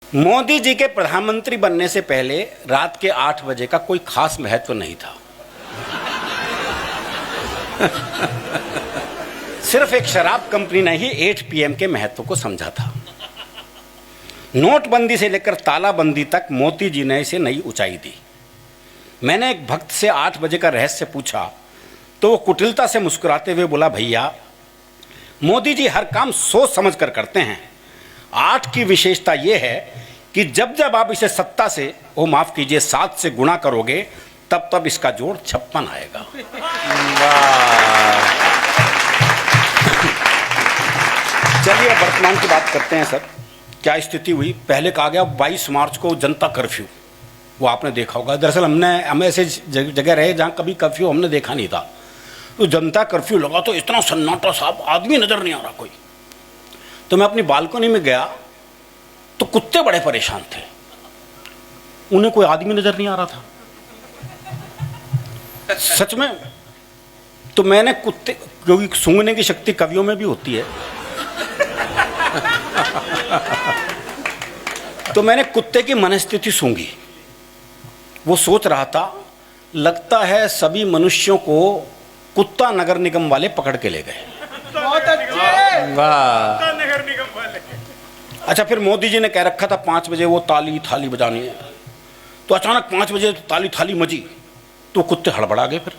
मोदी जी के प्रधानमंत्री बनने से पहले रात के 8 बजे का कोई खास महत्व नहीं था। सिर्फ एक शराब कंपनी ने ही 8 PM के महत्व को समझा था। नोटबंदी से लेकर तालाबंदी तक मोदी जी ने इसे नई ऊंचाई दी। मैंने एक भक्त से 8 बजे का रहस्य पूछा तो वो कुटिलता से मुस्कुराते हुए बोला, भैया मोदी जी हर काम सोच समझ कर करते हैं। 8 की विशेषता यह है कि जब जब आप इसे 7 से, वो माफ कीजिए 7 से गुणा करोगे तब तब इसका जोड़ 56 आएगा। चलिए वर्तमान की बात करते हैं सर। क्या स्थिति हुई? पहले कहा गया 22 मार्च को जनता कर्फ्यू, वो आपने देखा होगा। दरअसल हम ऐसे जगह रहे जहाँ कभी कर्फ्यू हमने देखा नहीं था। तो जनता कर्फ्यू लगा तो इतना सन्नाटा साहब, आदमी नजर नहीं आ रहा कोई। तो मैं अपनी बालकनी में गया तो कुत्ते बड़े परेशान थे, उन्हें कोई आदमी नजर नहीं आ रहा था सच में। तो मैंने कुत्ते, क्योंकि सूंघने की शक्ति कवियों में भी होती है, तो मैंने कुत्ते की मनस्थिति सूंघी। वो सोच रहा था, लगता है सभी मनुष्यों को कुत्ता नगर निगम वाले पकड़ के ले गए। बहुत अच्छे। वाह। नगर निगम वाले। अच्छा, फिर मोदी जी ने कह रखा था 5 बजे वो ताली थाली बजानी है, तो अचानक 5 बजे ताली थाली मची तो कुत्ते हड़बड़ा गए। फिर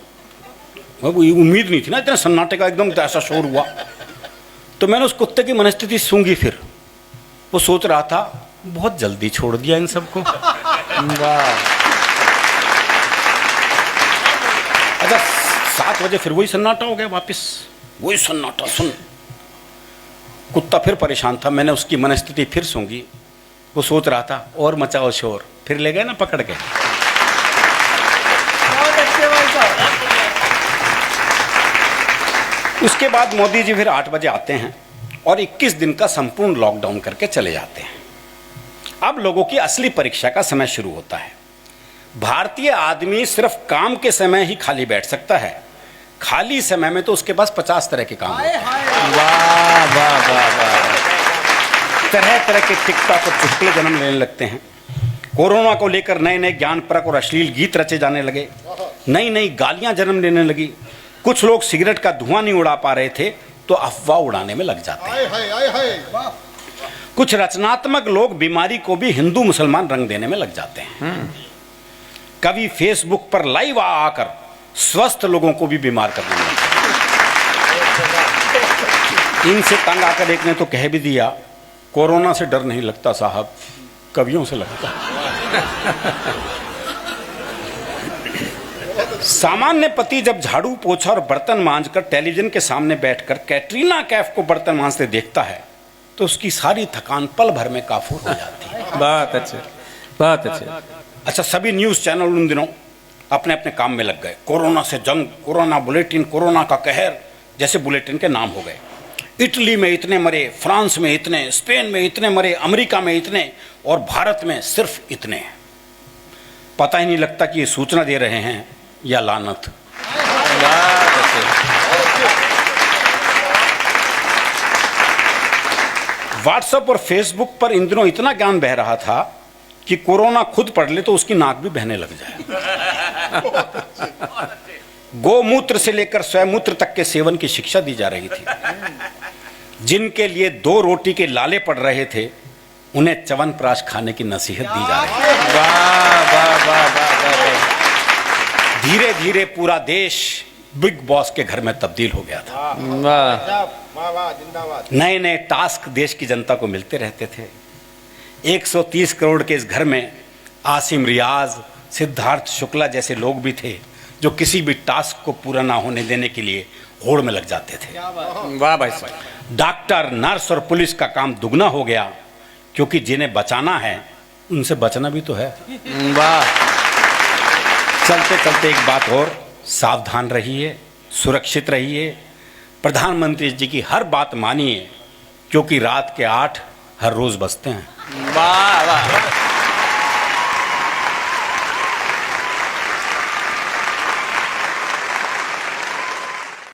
उम्मीद नहीं थी ना इतने सन्नाटे का, एकदम ऐसा शोर हुआ। तो मैंने उस कुत्ते की मनस्थिति सूंघी। फिर वो सोच रहा था, बहुत जल्दी छोड़ दिया इन सबको। वाह। अच्छा, 7 बजे फिर वही सन्नाटा हो गया, वापस वही सन्नाटा। सुन, कुत्ता फिर परेशान था। मैंने उसकी मनस्थिति फिर सूंघी। वो सोच रहा था, और मचाओ शोर। फिर ले गए ना पकड़ के। बहुत अच्छे भाई साहब। उसके बाद मोदी जी फिर 8 बजे आते हैं और 21 दिन का संपूर्ण लॉकडाउन करके चले जाते हैं। अब लोगों की असली परीक्षा का समय शुरू होता है। भारतीय आदमी सिर्फ काम के समय ही खाली बैठ सकता है, खाली समय में तो उसके पास 50 तरह के काम होते हैं। वाह वाह वाह वाह। तरह तरह के टिकटॉक और चुटकुले जन्म लेने लगते हैं। कोरोना को लेकर नए नए ज्ञानपरक और अश्लील गीत रचे जाने लगे। नई नई गालियां जन्म लेने लगी। कुछ लोग सिगरेट का धुआं नहीं उड़ा पा रहे थे तो अफवाह उड़ाने में लग जाते हैं। कुछ रचनात्मक लोग बीमारी को भी हिंदू मुसलमान रंग देने में लग जाते हैं। कभी फेसबुक पर लाइव आकर स्वस्थ लोगों को भी बीमार करने में लग जाते हैं। इनसे तंग आकर एक ने तो कह भी दिया, कोरोना से डर नहीं लगता साहब, कवियों से लगता। सामान्य पति जब झाड़ू पोछा और बर्तन मांजकर टेलीविजन के सामने बैठकर कैटरीना कैफ को बर्तन मांजते देखता है तो उसकी सारी थकान पल भर में काफूर हो जाती है। बहुत अच्छे, बहुत अच्छे। अच्छा, सभी न्यूज चैनल उन दिनों अपने अपने काम में लग गए। कोरोना से जंग, कोरोना बुलेटिन, कोरोना का कहर जैसे बुलेटिन के नाम हो गए। इटली में इतने मरे, फ्रांस में इतने, स्पेन में इतने मरे, अमेरिका में इतने और भारत में सिर्फ इतने। पता ही नहीं लगता कि ये सूचना दे रहे हैं या लानत। व्हाट्सएप और फेसबुक पर इन दिनों इतना ज्ञान बह रहा था कि कोरोना खुद पढ़ ले तो उसकी नाक भी बहने लग जाए। गोमूत्र से लेकर स्वयंमूत्र तक के सेवन की शिक्षा दी जा रही थी। जिनके लिए 2 रोटी के लाले पड़ रहे थे उन्हें च्यवनप्राश खाने की नसीहत दी जा रही थी। वाह वाह वाह वाह। धीरे धीरे पूरा देश बिग बॉस के घर में तब्दील हो गया था। नए नए टास्क देश की जनता को मिलते रहते थे। 130 करोड़ के इस घर में आसिम रियाज, सिद्धार्थ शुक्ला जैसे लोग भी थे जो किसी भी टास्क को पूरा ना होने देने के लिए होड़ में लग जाते थे। वाह भाई साहब। डॉक्टर, नर्स और पुलिस का काम दुगना हो गया क्योंकि जिन्हें बचाना है उनसे बचना भी तो है। वाह। चलते चलते एक बात और, सावधान रहिए, सुरक्षित रहिए, प्रधानमंत्री जी की हर बात मानिए क्योंकि रात के 8 हर रोज बजते हैं। वाह वाह।